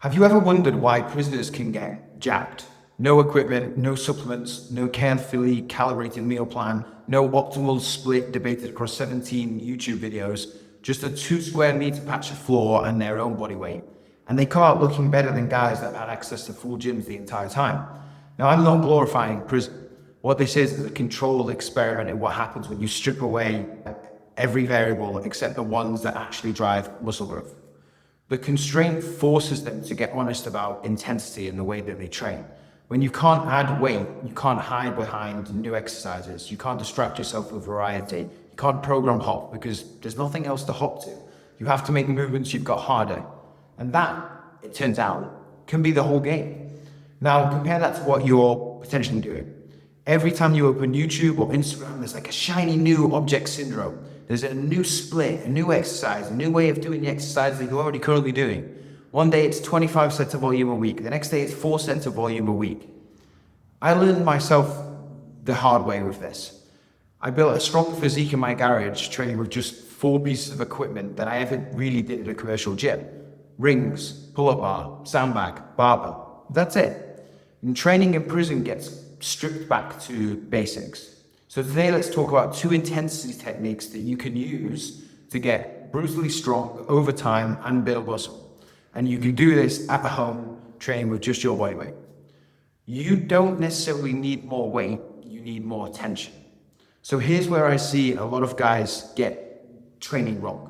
Have you ever wondered why prisoners can get jacked? No equipment, no supplements, no carefully calibrated meal plan, no optimal split debated across 17 YouTube videos, just a 2 square meter patch of floor and their own body weight. And they come out looking better than guys that have had access to full gyms the entire time. Now, I'm not glorifying prison. What this is a controlled experiment in what happens when you strip away every variable except the ones that actually drive muscle growth. The constraint forces them to get honest about intensity and the way that they train. When you can't add weight, you can't hide behind new exercises. You can't distract yourself with variety. You can't program hop because there's nothing else to hop to. You have to make movements you've got harder. And that, it turns out, can be the whole game. Now, compare that to what you're potentially doing. Every time you open YouTube or Instagram, there's like a shiny new object syndrome. There's a new split, a new exercise, a new way of doing the exercise that you're already currently doing. One day it's 25 sets of volume a week. The next day it's 4 sets of volume a week. I learned myself the hard way with this. I built a strong physique in my garage training with just 4 pieces of equipment that I ever really did at a commercial gym. Rings, pull-up bar, sandbag, barbell. That's it. And training in prison gets stripped back to basics. So today let's talk about 2 intensity techniques that you can use to get brutally strong over time and build muscle. And you can do this at home, training with just your body weight. You don't necessarily need more weight, you need more tension. So here's where I see a lot of guys get training wrong.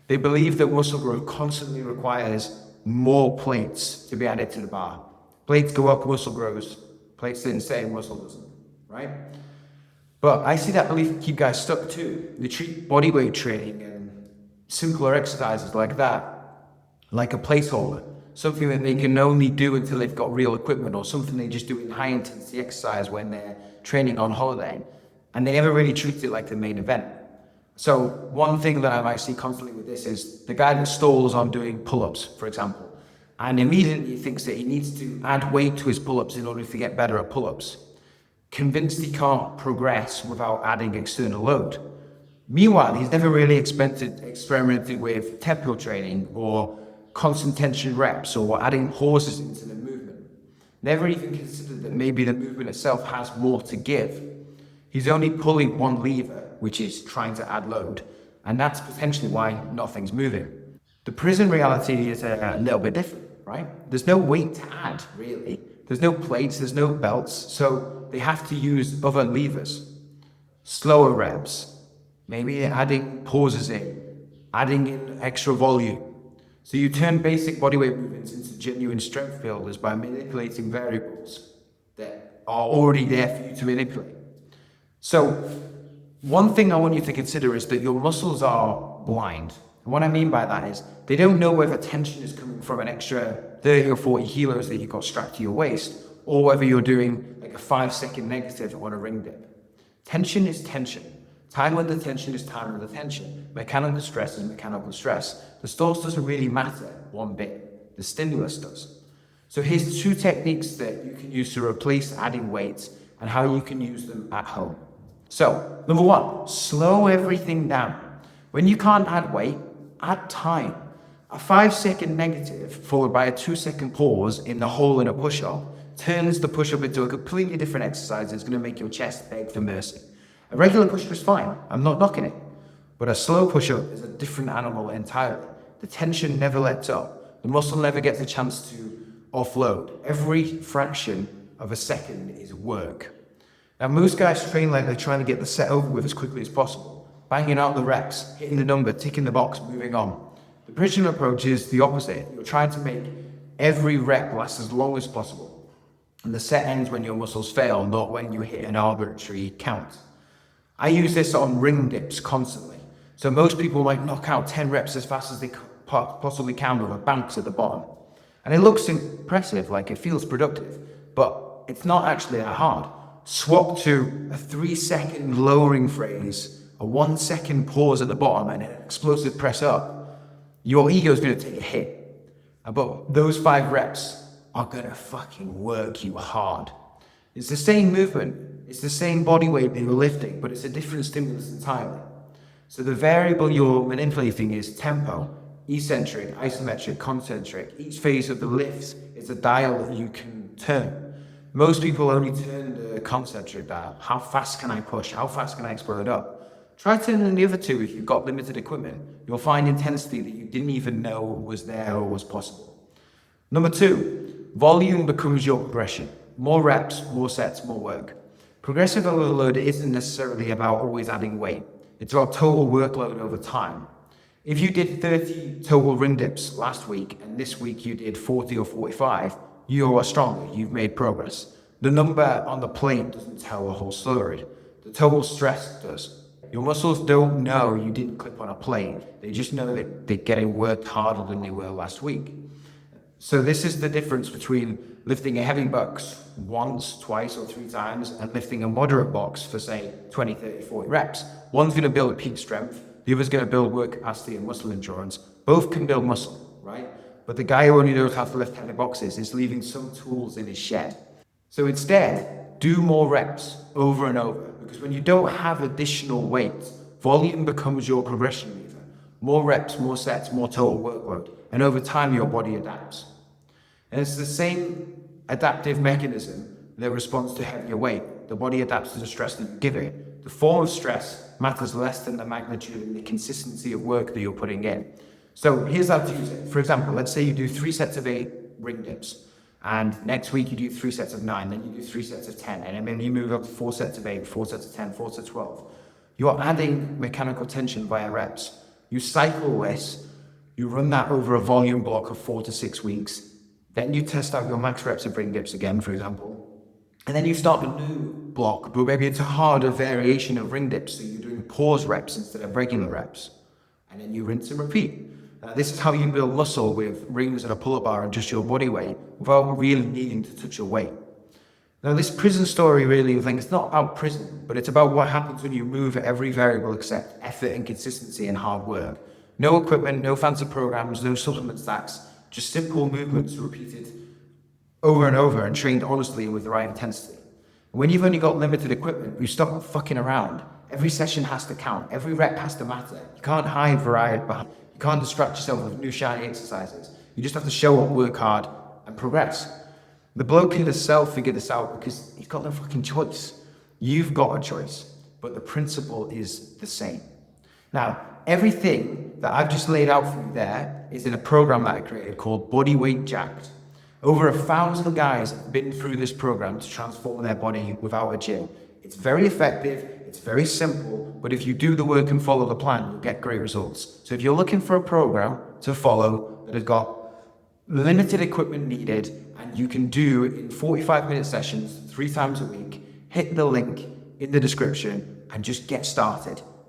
They believe that muscle growth constantly requires more plates to be added to the bar. Plates go up, muscle grows. Plates didn't say, muscle doesn't, right? But I see that belief keep guys stuck too. They treat bodyweight training and simpler exercises like that like a placeholder, something that they can only do until they've got real equipment, or something they just do in high intensity exercise when they're training on holiday. And they never really treat it like the main event. So one thing that I might see constantly with this is the guy that stalls on doing pull-ups, for example, and immediately thinks that he needs to add weight to his pull-ups in order to get better at pull-ups, convinced he can't progress without adding external load. Meanwhile, he's never really experimented with tempo training or constant tension reps or adding pauses into the movement. Never even considered that maybe the movement itself has more to give. He's only pulling one lever, which is trying to add load, and that's potentially why nothing's moving. The prison reality is a little bit different, right? There's no weight to add, really. There's no plates, there's no belts, so they have to use other levers. Slower reps, maybe adding pauses in, adding in extra volume. So you turn basic bodyweight movements into genuine strength builders by manipulating variables that are already there for you to manipulate. So one thing I want you to consider is that your muscles are blind. And what I mean by that is they don't know whether tension is coming from an extra 30 or 40 kilos that you've got strapped to your waist, or whether you're doing like a 5-second negative on a ring dip. Tension is tension. Time under tension is time under tension. Mechanical stress is mechanical stress. The stores doesn't really matter one bit. The stimulus does. So here's 2 techniques that you can use to replace adding weights and how you can use them at home. So, number 1, slow everything down. When you can't add weight, add time. A 5-second negative followed by a 2-second pause in the hole in a push-up turns the push-up into a completely different exercise that's going to make your chest beg for mercy. A regular push-up is fine, I'm not knocking it. But a slow push-up is a different animal entirely. The tension never lets up. The muscle never gets a chance to offload. Every fraction of a second is work. Now most guys train like they're trying to get the set over with as quickly as possible. Banging out the reps, hitting the number, ticking the box, moving on. The prison approach is the opposite. You're trying to make every rep last as long as possible. And the set ends when your muscles fail, not when you hit an arbitrary count. I use this on ring dips constantly. So most people might knock out 10 reps as fast as they possibly can with a bounce at the bottom. And it looks impressive, like it feels productive, but it's not actually that hard. Swap to a 3-second lowering phrase, a 1-second pause at the bottom, and an explosive press up. Your ego's gonna take a hit. But those 5 reps are gonna fucking work you hard. It's the same movement, it's the same body weight that you're lifting, but it's a different stimulus entirely. So the variable you're manipulating is tempo, eccentric, isometric, concentric. Each phase of the lift is a dial that you can turn. Most people only turn the concentric dial. How fast can I push? How fast can I explode up? Try turning the other two if you've got limited equipment. You'll find intensity that you didn't even know was there or was possible. Number 2, volume becomes your progression. More reps, more sets, more work. Progressive overload isn't necessarily about always adding weight. It's about total workload over time. If you did 30 total ring dips last week and this week you did 40 or 45, you are stronger, you've made progress. The number on the plate doesn't tell the whole story. The total stress does. Your muscles don't know you didn't clip on a plate. They just know that they're getting worked harder than they were last week. So this is the difference between lifting a heavy box once, twice, or 3 times and lifting a moderate box for, say, 20, 30, 40 reps. One's going to build peak strength. The other's going to build work capacity and muscle endurance. Both can build muscle, right? But the guy who only knows how to lift heavy boxes is leaving some tools in his shed. So instead, do more reps over and over. Because when you don't have additional weight, volume becomes your progression lever. More reps, more sets, more total workload. And over time, your body adapts. And it's the same adaptive mechanism that responds to heavier weight. The body adapts to the stress that you give it. The form of stress matters less than the magnitude and the consistency of work that you're putting in. So here's how to use it. For example, let's say you do 3 sets of 8 ring dips, and next week you do 3 sets of 9, then you do 3 sets of 10, and then you move up to 4 sets of 8, 4 sets of 10, 4 sets of 12. You're adding mechanical tension via reps. You cycle this, you run that over a volume block of 4 to 6 weeks, then you test out your max reps of ring dips again, for example, and then you start a new block, but maybe it's a harder variation of ring dips, so you're doing pause reps instead of regular reps, and then you rinse and repeat. This is how you build muscle with rings and a pull-up bar and just your body weight without really needing to touch your weight. Now, this prison story really, it's not about prison, but it's about what happens when you move every variable except effort and consistency and hard work. No equipment, no fancy programs, no supplement stacks, just simple movements repeated over and over and trained honestly with the right intensity. When you've only got limited equipment, you stop fucking around. Every session has to count. Every rep has to matter. You can't hide variety behind. You can't distract yourself with new shiny exercises. You just have to show up, work hard, and progress. The bloke in himself figured this out because he's got no fucking choice. You've got a choice, but the principle is the same. Now, everything that I've just laid out for you there is in a program that I created called Bodyweight Jacked. Over 1,000 guys have been through this program to transform their body without a gym. It's very effective, it's very simple, but if you do the work and follow the plan, you'll get great results. So if you're looking for a program to follow that has got limited equipment needed and you can do in 45-minute sessions 3 times a week, hit the link in the description and just get started.